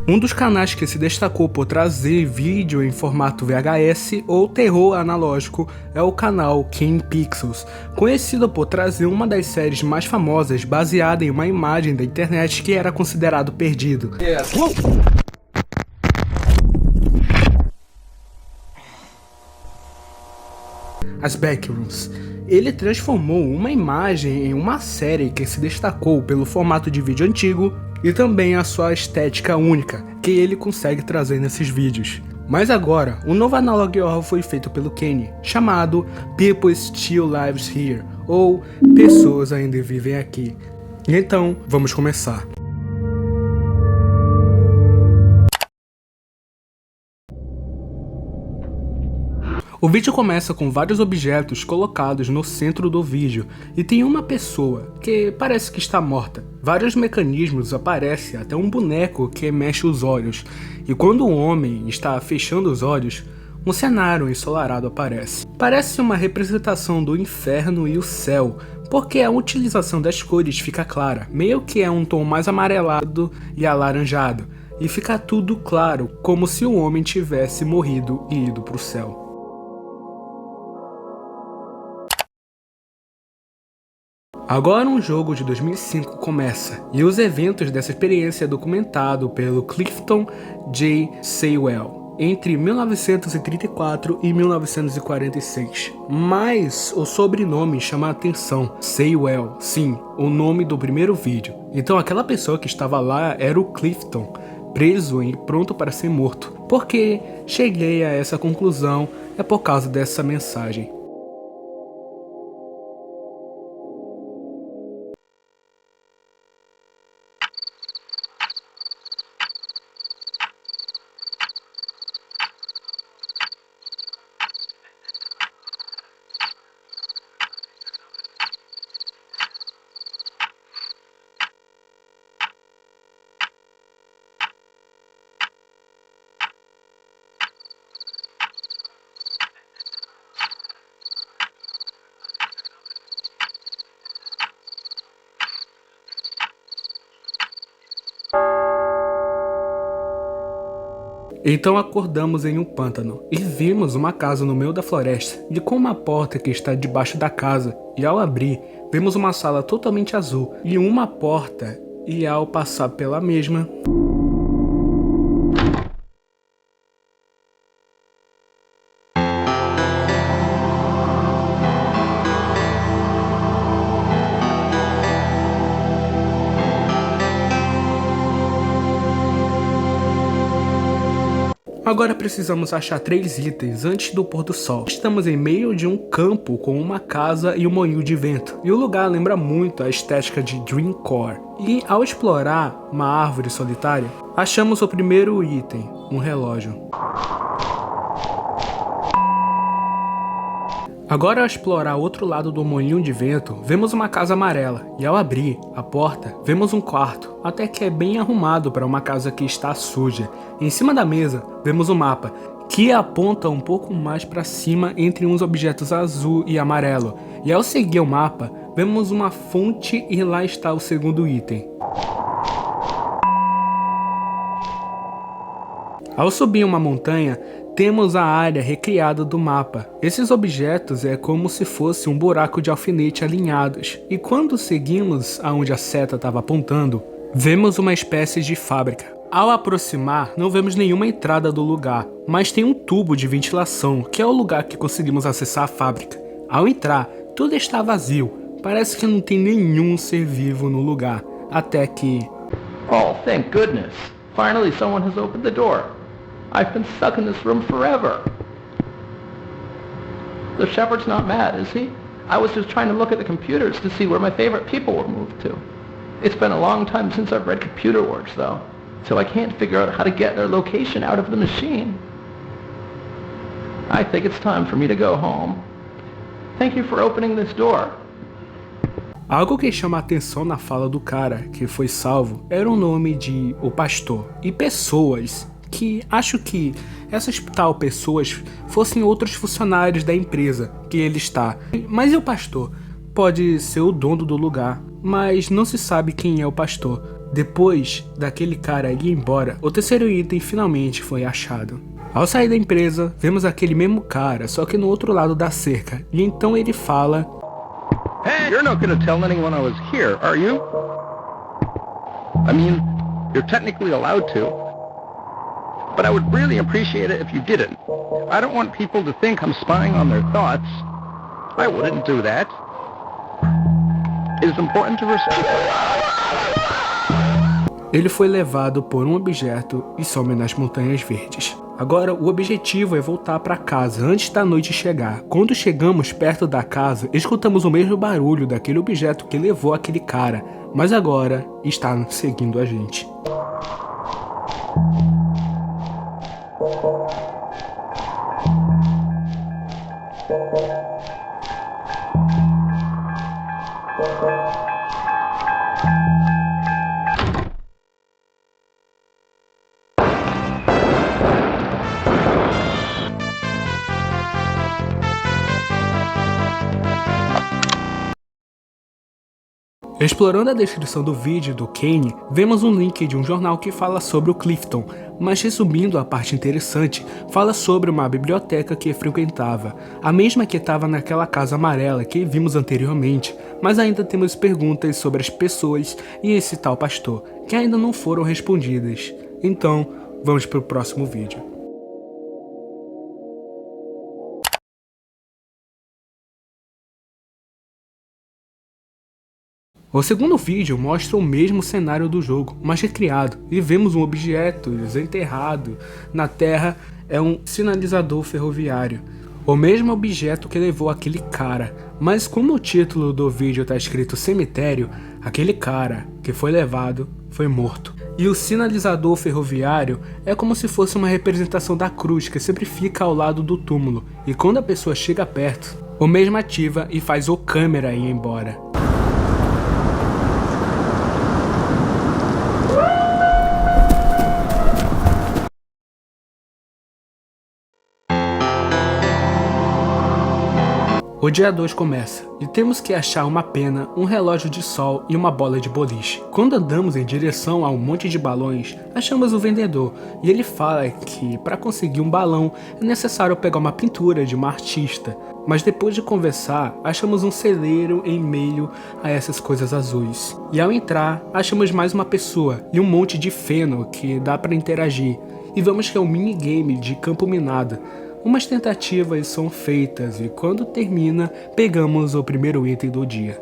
Um dos canais que se destacou por trazer vídeo em formato VHS ou terror analógico é o canal King Pixels, conhecido por trazer uma das séries mais famosas baseada em uma imagem da internet que era considerado perdido. As Backrooms. Ele transformou uma imagem em uma série que se destacou pelo formato de vídeo antigo e também a sua estética única que ele consegue trazer nesses vídeos. Mas agora, um novo analog horror foi feito pelo Kenny, chamado People Still Lives Here, ou Pessoas Ainda Vivem Aqui. Então, vamos começar. O vídeo começa com vários objetos colocados no centro do vídeo e tem uma pessoa que parece que está morta. Vários mecanismos aparecem, até um boneco que mexe os olhos, e quando o homem está fechando os olhos, um cenário ensolarado aparece. Parece uma representação do inferno e o céu, porque a utilização das cores fica clara, meio que é um tom mais amarelado e alaranjado, e fica tudo claro, como se o homem tivesse morrido e ido para o céu. Agora um jogo de 2005 começa, e os eventos dessa experiência é documentado pelo Clifton J. Saywell entre 1934 e 1946. Mas o sobrenome chama a atenção, Saywell, sim, o nome do primeiro vídeo. Então aquela pessoa que estava lá era o Clifton, preso e pronto para ser morto. Por que cheguei a essa conclusão? É por causa dessa mensagem. Então acordamos em um pântano e vimos uma casa no meio da floresta e com uma porta que está debaixo da casa, e ao abrir, vemos uma sala totalmente azul e uma porta, e ao passar pela mesma... Agora precisamos achar 3 itens antes do pôr do sol. Estamos em meio de um campo com uma casa e um moinho de vento. E o lugar lembra muito a estética de Dreamcore. E ao explorar uma árvore solitária, achamos o primeiro item, um relógio. Agora, ao explorar outro lado do moinho de vento, vemos uma casa amarela, e ao abrir a porta, vemos um quarto, até que é bem arrumado para uma casa que está suja. Em cima da mesa, vemos um mapa, que aponta um pouco mais para cima entre uns objetos azul e amarelo, e ao seguir o mapa, vemos uma fonte e lá está o segundo item. Ao subir uma montanha, temos a área recriada do mapa. Esses objetos é como se fosse um buraco de alfinete alinhados, e quando seguimos aonde a seta estava apontando, vemos uma espécie de fábrica. Ao aproximar, não vemos nenhuma entrada do lugar, mas tem um tubo de ventilação, que é o lugar que conseguimos acessar a fábrica. Ao entrar, tudo está vazio, parece que não tem nenhum ser vivo no lugar, até que... Oh, thank goodness! Finally someone has opened the door. I've been stuck in this room forever. The shepherd's not mad, is he? I was just trying to look at the computers to see where my favorite people were moved to. It's been a long time since I've read computer works, though, so I can't figure out how to get their location out of the machine. I think it's time for me to go home. Thank you for opening this door. Algo que chama a atenção na fala do cara que foi salvo era o nome de O Pastor e pessoas, que acho que essas tal pessoas fossem outros funcionários da empresa que ele está. Mas e o pastor? pode ser o dono do lugar, mas não se sabe quem é o pastor. Depois daquele cara ir embora, o terceiro item finalmente foi achado. Ao sair da empresa, vemos aquele mesmo cara, só que no outro lado da cerca, e então ele fala: Hey, you're not gonna tell anyone I was here, are you? I mean, you're technically allowed to, but I would really appreciate it if you didn't. I don't want people to think I'm spying on their thoughts. I wouldn't do that. It is important to respect. Ele foi levado por um objeto e some nas Montanhas Verdes. Agora o objetivo é voltar para casa antes da noite chegar. Quando chegamos perto da casa, escutamos o mesmo barulho daquele objeto que levou aquele cara, mas agora está seguindo a gente. Explorando a descrição do vídeo do Kane, vemos um link de um jornal que fala sobre o Clifton, mas resumindo a parte interessante, fala sobre uma biblioteca que frequentava, a mesma que estava naquela casa amarela que vimos anteriormente, mas ainda temos perguntas sobre as pessoas e esse tal pastor, que ainda não foram respondidas. Então, vamos para o próximo vídeo. O segundo vídeo mostra o mesmo cenário do jogo, mas recriado, e vemos um objeto desenterrado na terra, é um sinalizador ferroviário. O mesmo objeto que levou aquele cara, mas como o título do vídeo está escrito cemitério, aquele cara que foi levado foi morto. E o sinalizador ferroviário é como se fosse uma representação da cruz que sempre fica ao lado do túmulo, e quando a pessoa chega perto, o mesmo ativa e faz o câmera ir embora. O dia 2 começa, e temos que achar uma pena, um relógio de sol e uma bola de boliche. Quando andamos em direção a um monte de balões, achamos o vendedor, e ele fala que para conseguir um balão é necessário pegar uma pintura de uma artista. Mas depois de conversar, achamos um celeiro em meio a essas coisas azuis. E ao entrar, achamos mais uma pessoa e um monte de feno que dá para interagir. E vemos que é um minigame de campo minado. Umas tentativas são feitas e quando termina, pegamos o primeiro item do dia.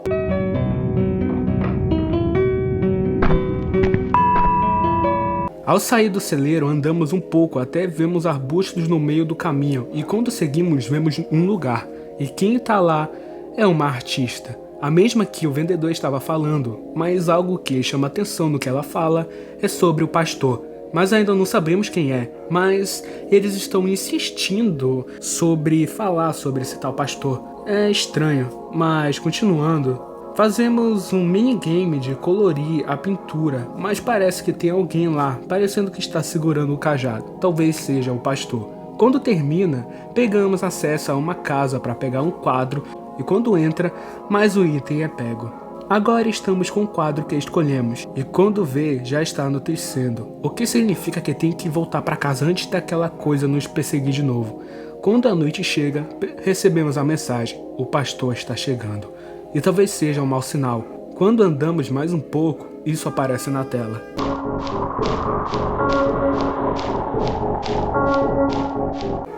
Ao sair do celeiro, andamos um pouco até vemos arbustos no meio do caminho e quando seguimos, vemos um lugar. E quem está lá é uma artista, a mesma que o vendedor estava falando, mas algo que chama atenção no que ela fala é sobre o pastor. Mas ainda não sabemos quem é, mas eles estão insistindo sobre falar sobre esse tal pastor. É estranho, mas continuando, fazemos um minigame de colorir a pintura, mas parece que tem alguém lá, parecendo que está segurando o cajado, talvez seja o pastor. Quando termina, pegamos acesso a uma casa para pegar um quadro e quando entra, mais um item é pego. Agora estamos com o quadro que escolhemos, e quando vê, já está anoitecendo, o que significa que tem que voltar para casa antes daquela coisa nos perseguir de novo. Quando a noite chega, recebemos a mensagem, o pastor está chegando, e talvez seja um mau sinal. Quando andamos mais um pouco, isso aparece na tela.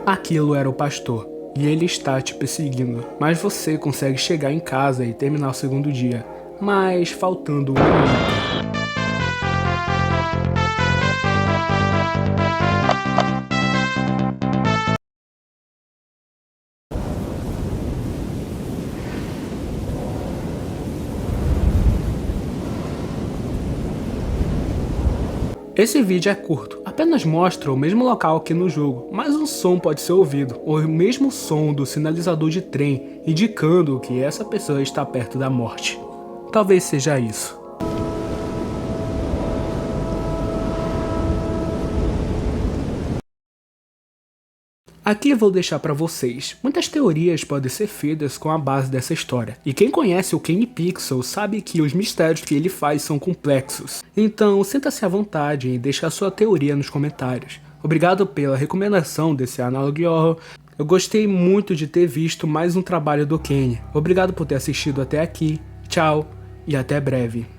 Aquilo era o pastor, e ele está te perseguindo, mas você consegue chegar em casa e terminar o segundo dia. Mas faltando um minuto. Esse vídeo é curto, apenas mostra o mesmo local que no jogo, mas um som pode ser ouvido, o mesmo som do sinalizador de trem, indicando que essa pessoa está perto da morte. Talvez seja isso. Aqui eu vou deixar pra vocês. Muitas teorias podem ser feitas com a base dessa história. E quem conhece o Kenny Pixel sabe que os mistérios que ele faz são complexos. Então, sinta-se à vontade em deixar sua teoria nos comentários. Obrigado pela recomendação desse Analog Horror. Eu gostei muito de ter visto mais um trabalho do Kenny. Obrigado por ter assistido até aqui. Tchau e até breve.